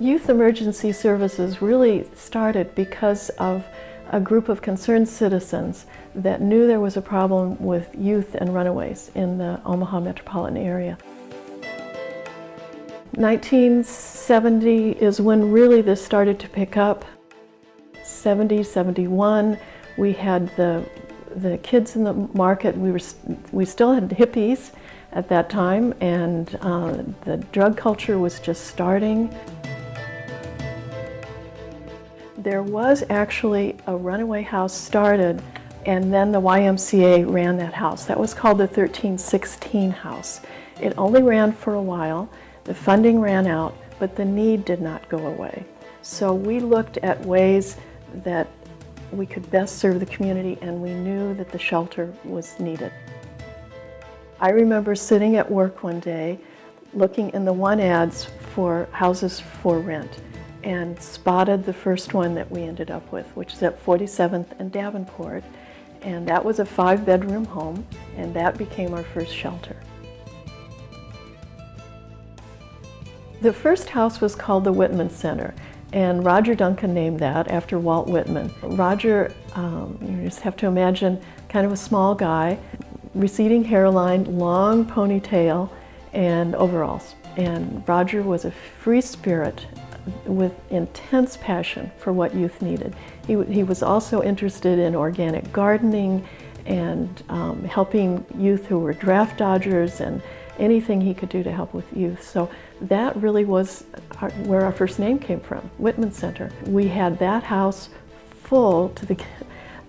Youth Emergency Services really started because of a group of concerned citizens that knew there was a problem with youth and runaways in the Omaha metropolitan area. 1970 is when really this started to pick up. 70, 71, we had the kids in the market. We still had hippies at that time, and the drug culture was just starting. There was actually a runaway house started, and then the YMCA ran that house. That was called the 1316 house. It only ran for a while. The funding ran out, but the need did not go away. So we looked at ways that we could best serve the community, and we knew that the shelter was needed. I remember sitting at work one day looking in the want ads for houses for rent, and spotted the first one that we ended up with, which is at 47th and Davenport. And that was a 5-bedroom home, and that became our first shelter. The first house was called the Whitman Center, and Roger Duncan named that after Walt Whitman. Roger, you just have to imagine, kind of a small guy, receding hairline, long ponytail, and overalls. And Roger was a free spirit with intense passion for what youth needed. He was also interested in organic gardening and helping youth who were draft dodgers and anything he could do to help with youth. So that really was where our first name came from, Whitman Center. We had that house full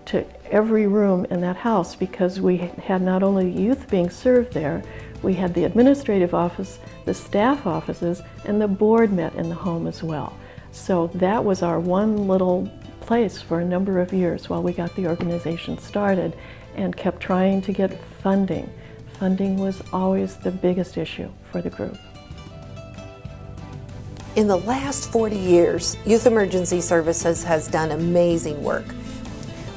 to every room in that house because we had not only youth being served there, we had the administrative office, the staff offices, and the board met in the home as well. So that was our one little place for a number of years while we got the organization started and kept trying to get funding. Funding was always the biggest issue for the group. In the last 40 years, Youth Emergency Services has done amazing work.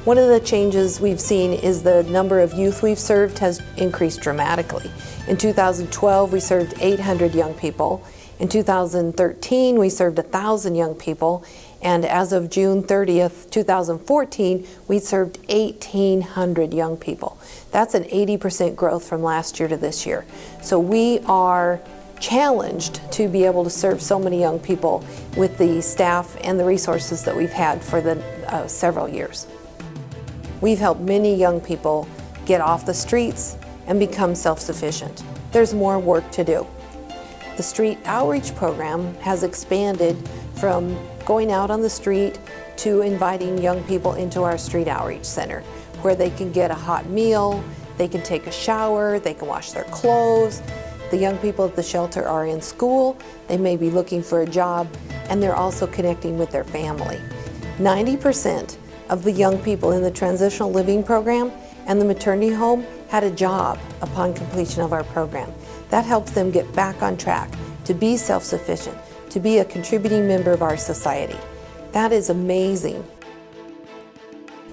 One of the changes we've seen is the number of youth we've served has increased dramatically. In 2012, we served 800 young people. In 2013, we served 1,000 young people. And as of June 30th, 2014, we served 1,800 young people. That's an 80% growth from last year to this year. So we are challenged to be able to serve so many young people with the staff and the resources that we've had for the several years. We've helped many young people get off the streets and become self-sufficient. There's more work to do. The street outreach program has expanded from going out on the street to inviting young people into our street outreach center, where they can get a hot meal, they can take a shower, they can wash their clothes. The young people at the shelter are in school, they may be looking for a job, and they're also connecting with their family. 90% of the young people in the transitional living program and the maternity home had a job upon completion of our program. That helps them get back on track, to be self-sufficient, to be a contributing member of our society. That is amazing.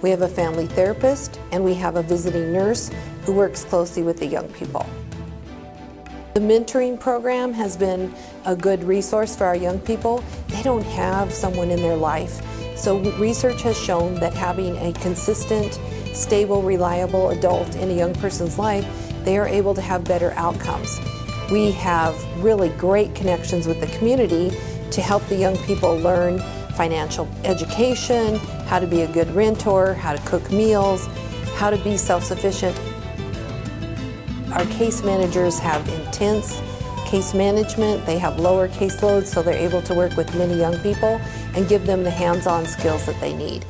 We have a family therapist and we have a visiting nurse who works closely with the young people. The mentoring program has been a good resource for our young people. They don't have someone in their life. So research has shown that having a consistent, stable, reliable adult in a young person's life, they are able to have better outcomes. We have really great connections with the community to help the young people learn financial education, how to be a good rentor, how to cook meals, how to be self-sufficient. Our case managers have intense case management. They have lower caseloads, so they're able to work with many young people and give them the hands-on skills that they need.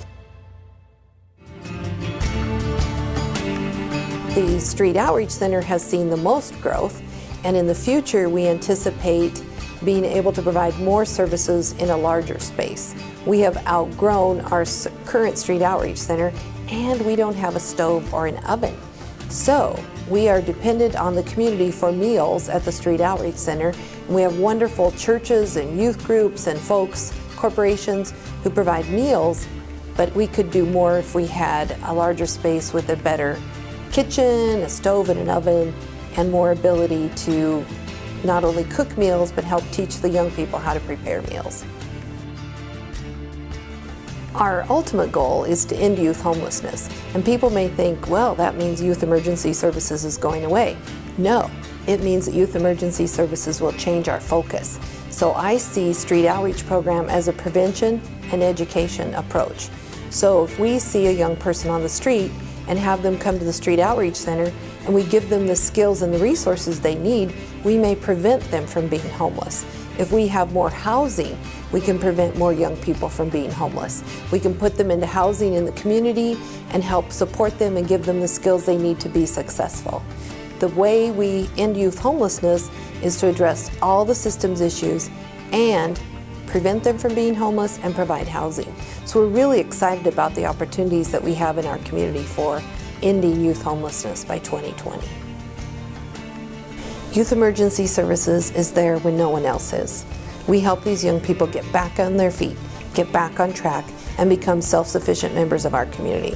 The Street Outreach Center has seen the most growth, and in the future we anticipate being able to provide more services in a larger space. We have outgrown our current Street Outreach Center, and we don't have a stove or an oven. So we are dependent on the community for meals at the Street Outreach Center. We have wonderful churches and youth groups and folks, corporations who provide meals, but we could do more if we had a larger space with a better kitchen, a stove and an oven, and more ability to not only cook meals, but help teach the young people how to prepare meals. Our ultimate goal is to end youth homelessness. And people may think, well, that means Youth Emergency Services is going away. No, it means that Youth Emergency Services will change our focus. So I see Street Outreach Program as a prevention and education approach. So if we see a young person on the street and have them come to the Street Outreach Center and we give them the skills and the resources they need, we may prevent them from being homeless. If we have more housing, we can prevent more young people from being homeless. We can put them into housing in the community and help support them and give them the skills they need to be successful. The way we end youth homelessness is to address all the systems issues and prevent them from being homeless and provide housing. So we're really excited about the opportunities that we have in our community for ending youth homelessness by 2020. Youth Emergency Services is there when no one else is. We help these young people get back on their feet, get back on track, and become self-sufficient members of our community.